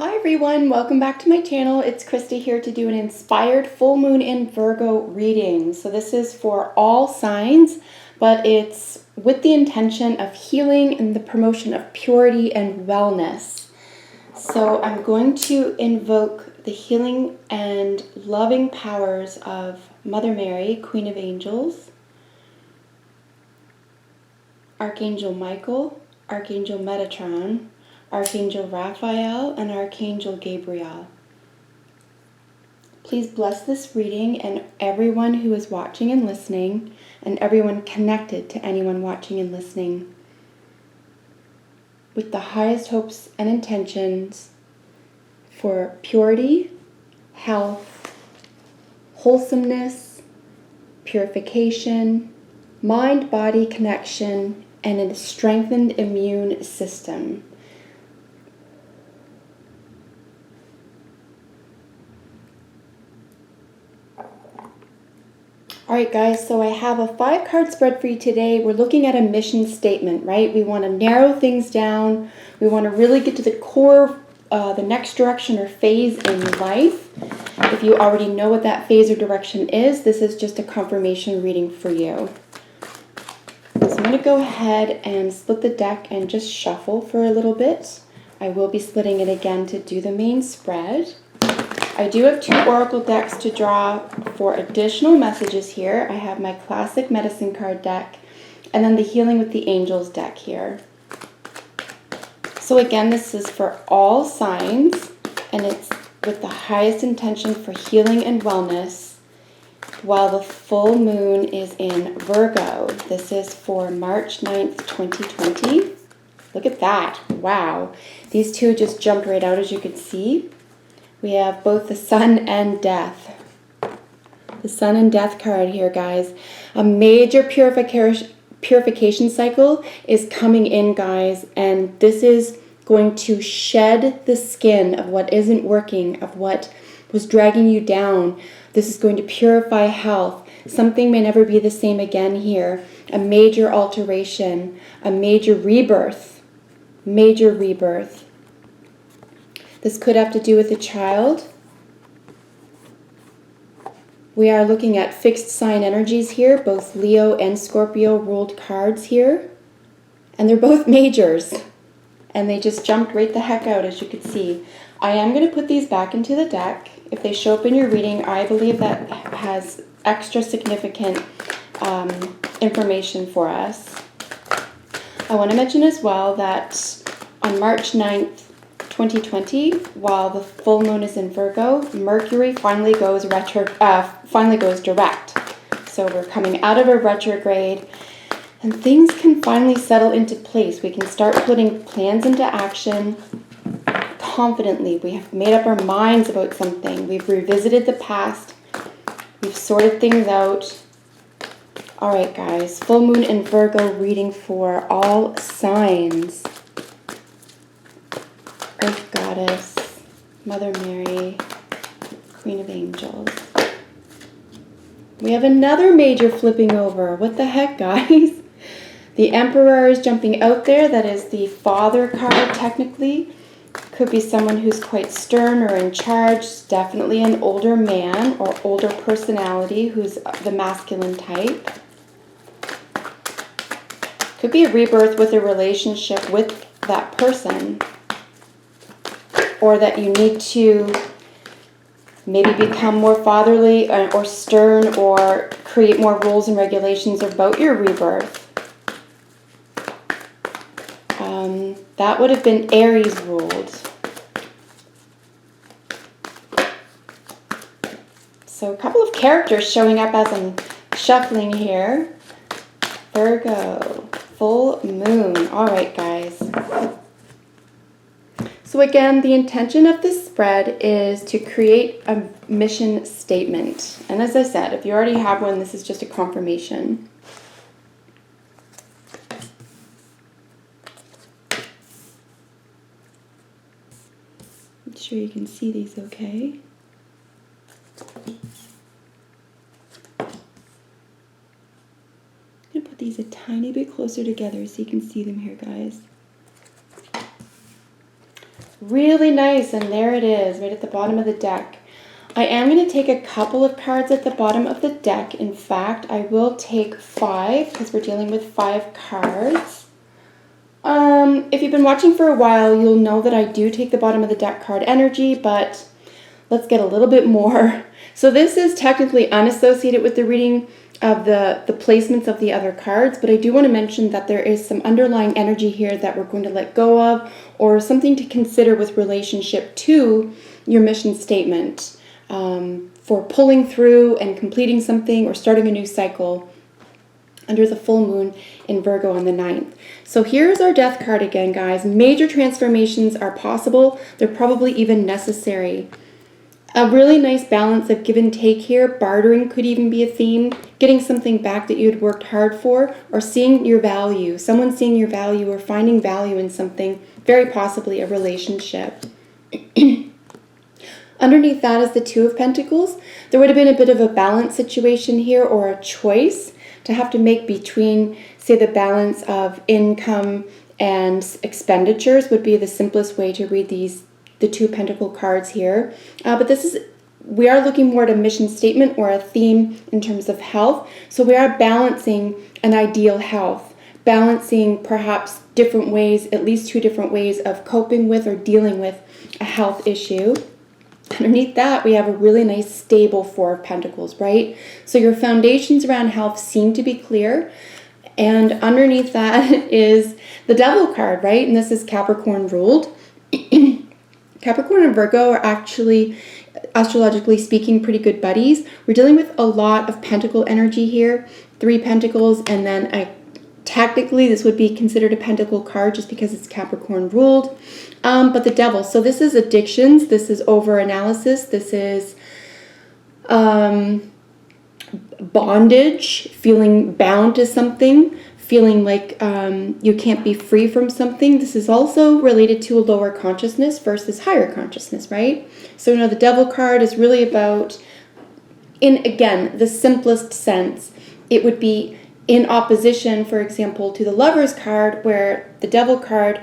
Hi everyone, welcome back to my channel. It's Krista here to do an inspired full moon in Virgo reading. So this is for all signs, but it's with the intention of healing and the promotion of purity and wellness. So I'm going to invoke the healing and loving powers of Mother Mary, Queen of Angels, Archangel Michael, Archangel Metatron, Archangel Raphael, and Archangel Gabriel. Please bless this reading and everyone who is watching and listening, and everyone connected to anyone watching and listening, with the highest hopes and intentions for purity, health, wholesomeness, purification, mind-body connection, and a strengthened immune system. Alright guys, so I have a 5-card spread for you today. We're looking at a mission statement, right? We want to narrow things down. We want to really get to the core, the next direction or phase in life. If you already know what that phase or direction is, this is just a confirmation reading for you. So I'm going to go ahead and split the deck and just shuffle for a little bit. I will be splitting it again to do the main spread. I do have 2 oracle decks to draw for additional messages here. I have my classic medicine card deck and then the Healing with the Angels deck here. So again, this is for all signs and it's with the highest intention for healing and wellness while the full moon is in Virgo. This is for March 9th, 2020. Look at that. Wow. These 2 just jumped right out, as you can see. We have both the Sun and Death. The Sun and Death card here, guys. A major purification cycle is coming in, guys, and this is going to shed the skin of what isn't working, of what was dragging you down. This is going to purify health. Something may never be the same again here. A major alteration, a major rebirth. Major rebirth. This could have to do with a child. We are looking at fixed sign energies here, both Leo and Scorpio ruled cards here. And they're both majors. And they just jumped right the heck out, as you can see. I am going to put these back into the deck. If they show up in your reading, I believe that has extra significant information for us. I want to mention as well that on March 9th, 2020, while the full moon is in Virgo, Mercury finally goes direct. So we're coming out of a retrograde, and things can finally settle into place. We can start putting plans into action confidently. We have made up our minds about something. We've revisited the past. We've sorted things out. All right, guys. Full moon in Virgo reading for all signs. Earth Goddess, Mother Mary, Queen of Angels. We have another major flipping over. What the heck, guys? The Emperor is jumping out there. That is the Father card, technically. Could be someone who's quite stern or in charge. Definitely an older man or older personality who's the masculine type. Could be a rebirth with a relationship with that person. Or that you need to maybe become more fatherly or stern or create more rules and regulations about your rebirth. That would have been Aries ruled. So a couple of characters showing up as I'm shuffling here. Virgo, full moon. All right, guys. So again, the intention of this spread is to create a mission statement. And as I said, if you already have one, this is just a confirmation. Make sure you can see these okay. I'm going to put these a tiny bit closer together so you can see them here, guys. Really nice, and there it is, right at the bottom of the deck. I am going to take a couple of cards at the bottom of the deck. In fact, I will take 5 because we're dealing with 5 cards. If you've been watching for a while, you'll know that I do take the bottom of the deck card energy, but let's get a little bit more. So this is technically unassociated with the reading of the placements of the other cards, but I do want to mention that there is some underlying energy here that we're going to let go of, or something to consider with relationship to your mission statement, for pulling through and completing something or starting a new cycle under the full moon in Virgo on the 9th. So here's our death card again, guys. Major transformations are possible. They're probably even necessary. A really nice balance of give and take here. Bartering could even be a theme. Getting something back that you had worked hard for, or seeing your value. Someone seeing your value or finding value in something, very possibly a relationship. Underneath that is the Two of Pentacles. There would have been a bit of a balance situation here, or a choice to have to make between, say, the balance of income and expenditures would be the simplest way to read the Two of Pentacle cards here. But we are looking more at a mission statement or a theme in terms of health. So we are balancing an ideal health, balancing perhaps different ways, at least 2 different ways of coping with or dealing with a health issue. Underneath that, we have a really nice stable 4 of Pentacles, right? So your foundations around health seem to be clear. And underneath that is the Devil card, right? And this is Capricorn ruled. Capricorn and Virgo are actually, astrologically speaking, pretty good buddies. We're dealing with a lot of Pentacle energy here. 3 Pentacles, and then technically this would be considered a Pentacle card just because it's Capricorn ruled. But the Devil, so this is addictions, this is over-analysis, this is bondage, feeling bound to something, feeling like you can't be free from something. This is also related to a lower consciousness versus higher consciousness, right? So, the Devil card is really about, in, again, the simplest sense, it would be in opposition, for example, to the Lover's card, where the Devil card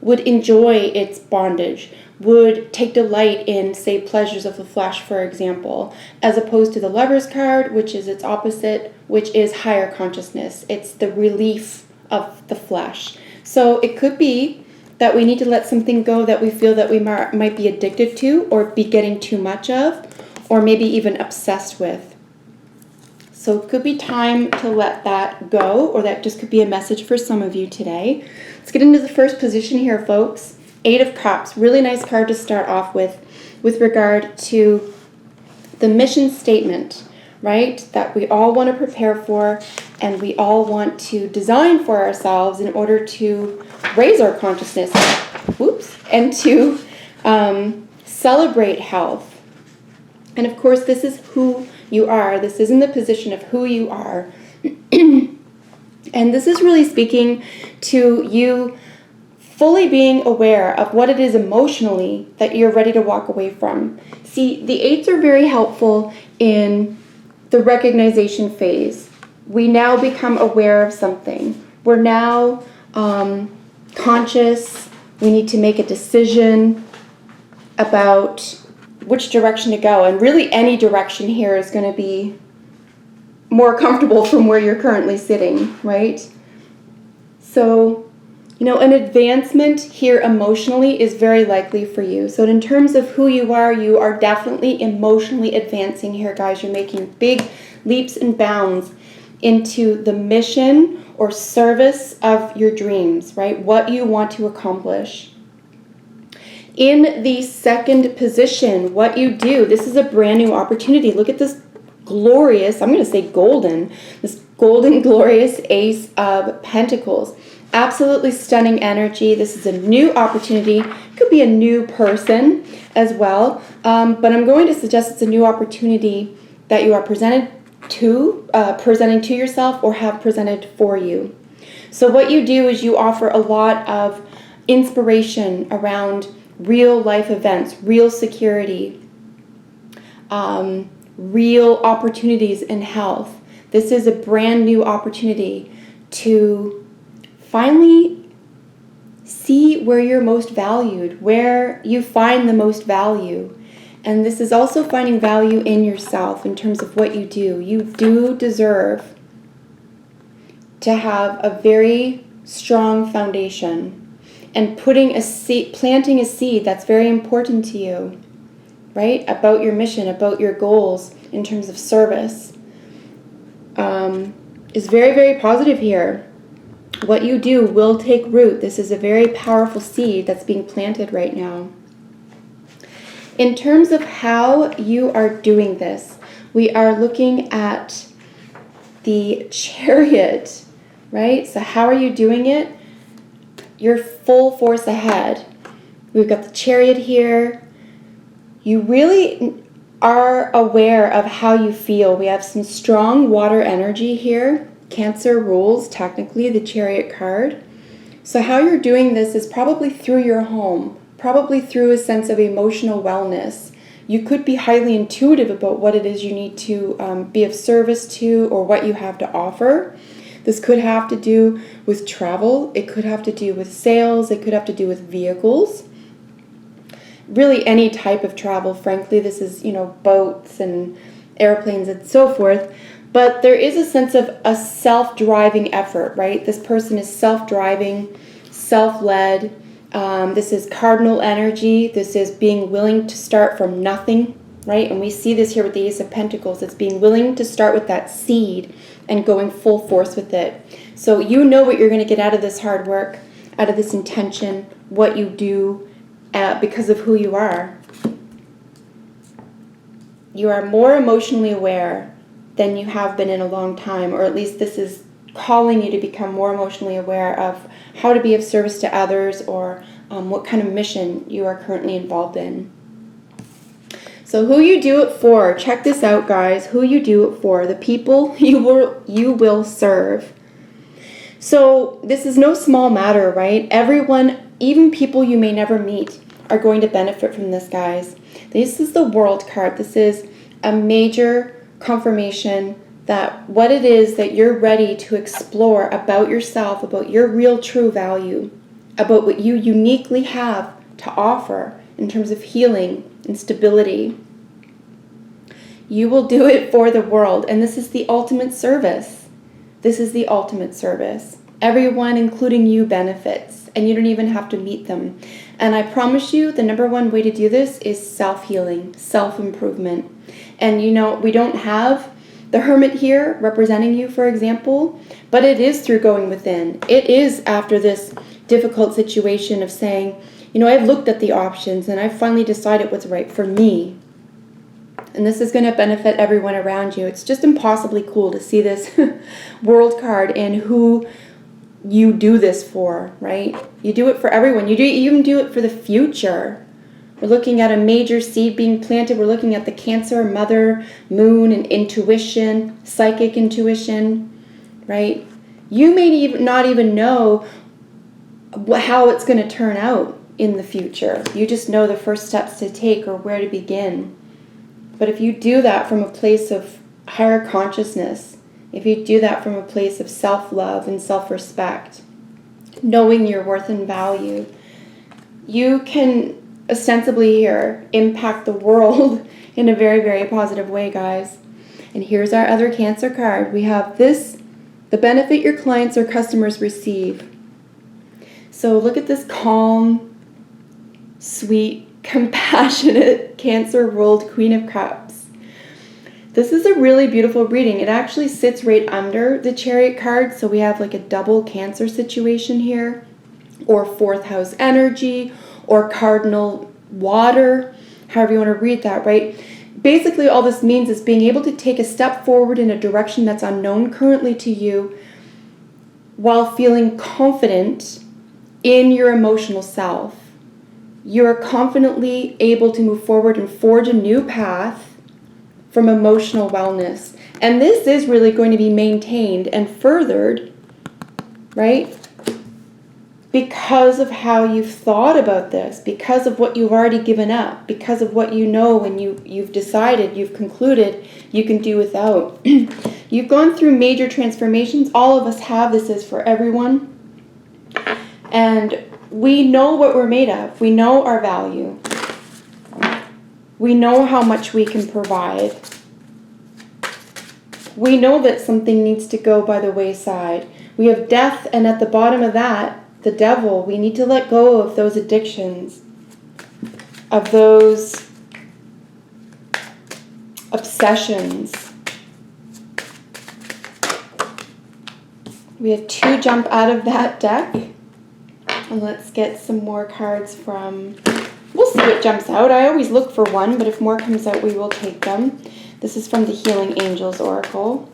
would enjoy its bondage, would take delight in, say, pleasures of the flesh, for example, as opposed to the Lover's card, which is its opposite, which is higher consciousness. It's the relief of the flesh. So it could be that we need to let something go that we feel that we might be addicted to, or be getting too much of, or maybe even obsessed with. So it could be time to let that go, or that just could be a message for some of you today. Let's get into the first position here, folks. 8 of Cups, really nice card to start off with regard to the mission statement, right? That we all want to prepare for, and we all want to design for ourselves in order to raise our consciousness, and to celebrate health. And of course, this is who you are. This is in the position of who you are. And this is really speaking to you fully being aware of what it is emotionally that you're ready to walk away from. See, the 8s are very helpful in the recognition phase. We now become aware of something. We're now conscious. We need to make a decision about which direction to go. And really any direction here is going to be more comfortable from where you're currently sitting, right? So, an advancement here emotionally is very likely for you. So in terms of who you are definitely emotionally advancing here, guys. You're making big leaps and bounds into the mission or service of your dreams, right? What you want to accomplish. In the second position, what you do, this is a brand new opportunity. Look at this glorious, I'm going to say golden, this golden, glorious Ace of Pentacles. Absolutely stunning energy. This is a new opportunity. Could be a new person as well. But I'm going to suggest it's a new opportunity that you are presenting to yourself or have presented for you. So what you do is you offer a lot of inspiration around real life events, real security, real opportunities in health. This is a brand new opportunity to finally see where you're most valued, where you find the most value. And this is also finding value in yourself in terms of what you do. You do deserve to have a very strong foundation, and putting a seed, planting a seed that's very important to you, right? About your mission, about your goals in terms of service, is very, very positive here. What you do will take root. This is a very powerful seed that's being planted right now. In terms of how you are doing this, we are looking at the Chariot, right? So how are you doing it? You're full force ahead. We've got the Chariot here. You really are aware of how you feel. We have some strong water energy here. Cancer rules, technically, the Chariot card. So how you're doing this is probably through your home, probably through a sense of emotional wellness. You could be highly intuitive about what it is you need to be of service to, or what you have to offer. This could have to do with travel. It could have to do with sales. It could have to do with vehicles. Really any type of travel, frankly. This is, boats and airplanes and so forth. But there is a sense of a self-driving effort, right? This person is self-driving, self-led. This is cardinal energy. This is being willing to start from nothing, right? And we see this here with the Ace of Pentacles. It's being willing to start with that seed and going full force with it. So you know what you're going to get out of this hard work, out of this intention, what you do because of who you are. You are more emotionally aware than you have been in a long time, or at least this is calling you to become more emotionally aware of how to be of service to others, or what kind of mission you are currently involved in. So who you do it for, check this out, guys, who you do it for, the people you will serve. So this is no small matter, right? Everyone, even people you may never meet, are going to benefit from this, guys. This is the World card. This is a major confirmation that what it is that you're ready to explore about yourself, about your real true value, about what you uniquely have to offer in terms of healing and stability. You will do it for the world, and this is the ultimate service. This is the ultimate service. Everyone, including you, benefits, and you don't even have to meet them. And I promise you, the number one way to do this is self-healing, self-improvement. And we don't have the Hermit here representing you, for example, but it is through going within. It is after this difficult situation of saying, I've looked at the options and I've finally decided what's right for me. And this is going to benefit everyone around you. It's just impossibly cool to see this World card and who you do this for, right? You do it for everyone. You even do it for the future. We're looking at a major seed being planted. We're looking at the Cancer, Mother, Moon, and intuition, psychic intuition, right? You may not even know how it's going to turn out in the future. You just know the first steps to take or where to begin. But if you do that from a place of higher consciousness, if you do that from a place of self-love and self-respect, knowing your worth and value, you can ostensibly here impact the world in a very, very positive way, guys. And here's our other Cancer card. We have this, the benefit your clients or customers receive. So look at this calm, sweet, compassionate Cancer ruled Queen of Cups. This is a really beautiful reading. It actually sits right under the Chariot card, so we have like a double Cancer situation here, or fourth house energy, or cardinal water, however you want to read that, right? Basically, all this means is being able to take a step forward in a direction that's unknown currently to you while feeling confident in your emotional self. You're confidently able to move forward and forge a new path from emotional wellness. And this is really going to be maintained and furthered, right? Because of how you've thought about this, because of what you've already given up, because of what you know and you've decided, you've concluded you can do without. You've gone through major transformations. All of us have. This is for everyone. And we know what we're made of. We know our value. We know how much we can provide. We know that something needs to go by the wayside. We have death, and at the bottom of that, the devil. We need to let go of those addictions, of those obsessions. We have 2 jump out of that deck. And let's get some more cards from... We'll see what jumps out. I always look for one, but if more comes out, we will take them. This is from the Healing Angels Oracle.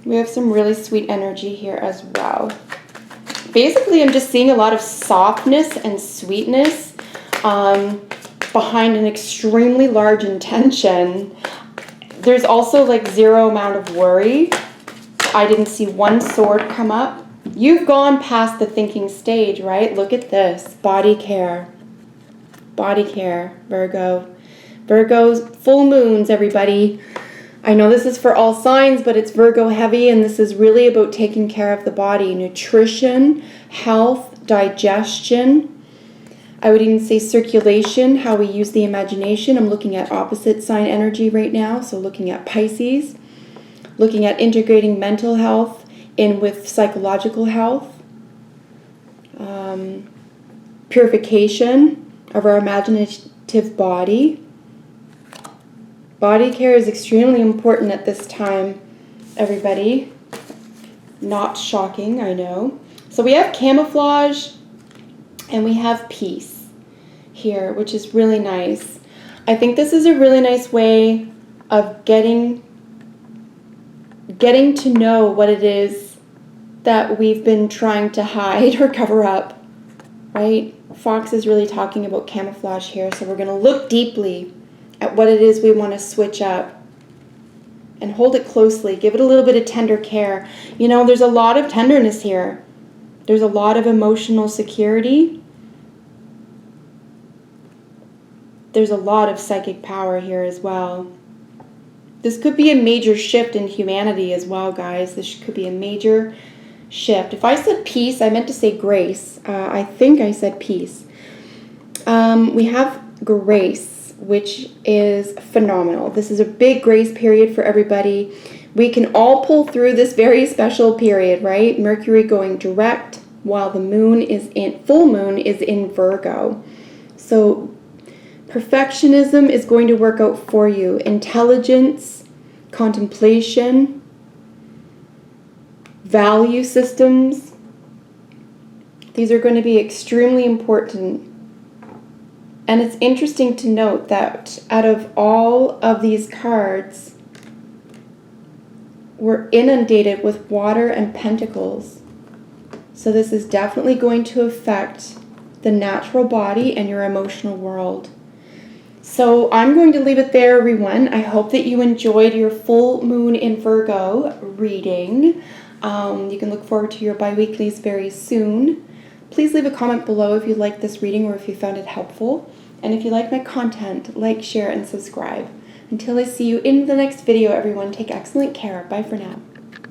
We have some really sweet energy here as well. Basically, I'm just seeing a lot of softness and sweetness behind an extremely large intention. There's also like 0 amount of worry. I didn't see 1 sword come up. You've gone past the thinking stage, right? Look at this. Body care. Body care, Virgo. Virgo's full moons, everybody. I know this is for all signs, but it's Virgo heavy, and this is really about taking care of the body. Nutrition, health, digestion. I would even say circulation, how we use the imagination. I'm looking at opposite sign energy right now, so looking at Pisces. Looking at integrating mental health in with psychological health. Purification of our imaginative body. Body care is extremely important at this time, everybody. Not shocking, I know. So we have camouflage and we have peace here, which is really nice. I think this is a really nice way of getting to know what it is that we've been trying to hide or cover up, right? Fox is really talking about camouflage here, so we're going to look deeply at what it is we want to switch up and hold it closely. Give it a little bit of tender care. You know, there's a lot of tenderness here. There's a lot of emotional security. There's a lot of psychic power here as well. This could be a major shift in humanity as well, guys. This could be a major shift. If I said peace, I meant to say grace. I think I said peace. We have grace, which is phenomenal. This is a big grace period for everybody. We can all pull through this very special period, right? Mercury going direct while the moon is in, full moon is in Virgo. So perfectionism is going to work out for you. Intelligence, contemplation, value systems. These are going to be extremely important. And it's interesting to note that out of all of these cards, we're inundated with water and pentacles. So this is definitely going to affect the natural body and your emotional world. So I'm going to leave it there, everyone. I hope that you enjoyed your full moon in Virgo reading. You can look forward to your bi-weeklies very soon. Please leave a comment below if you liked this reading or if you found it helpful. And if you like my content, like, share, and subscribe. Until I see you in the next video, everyone, take excellent care. Bye for now.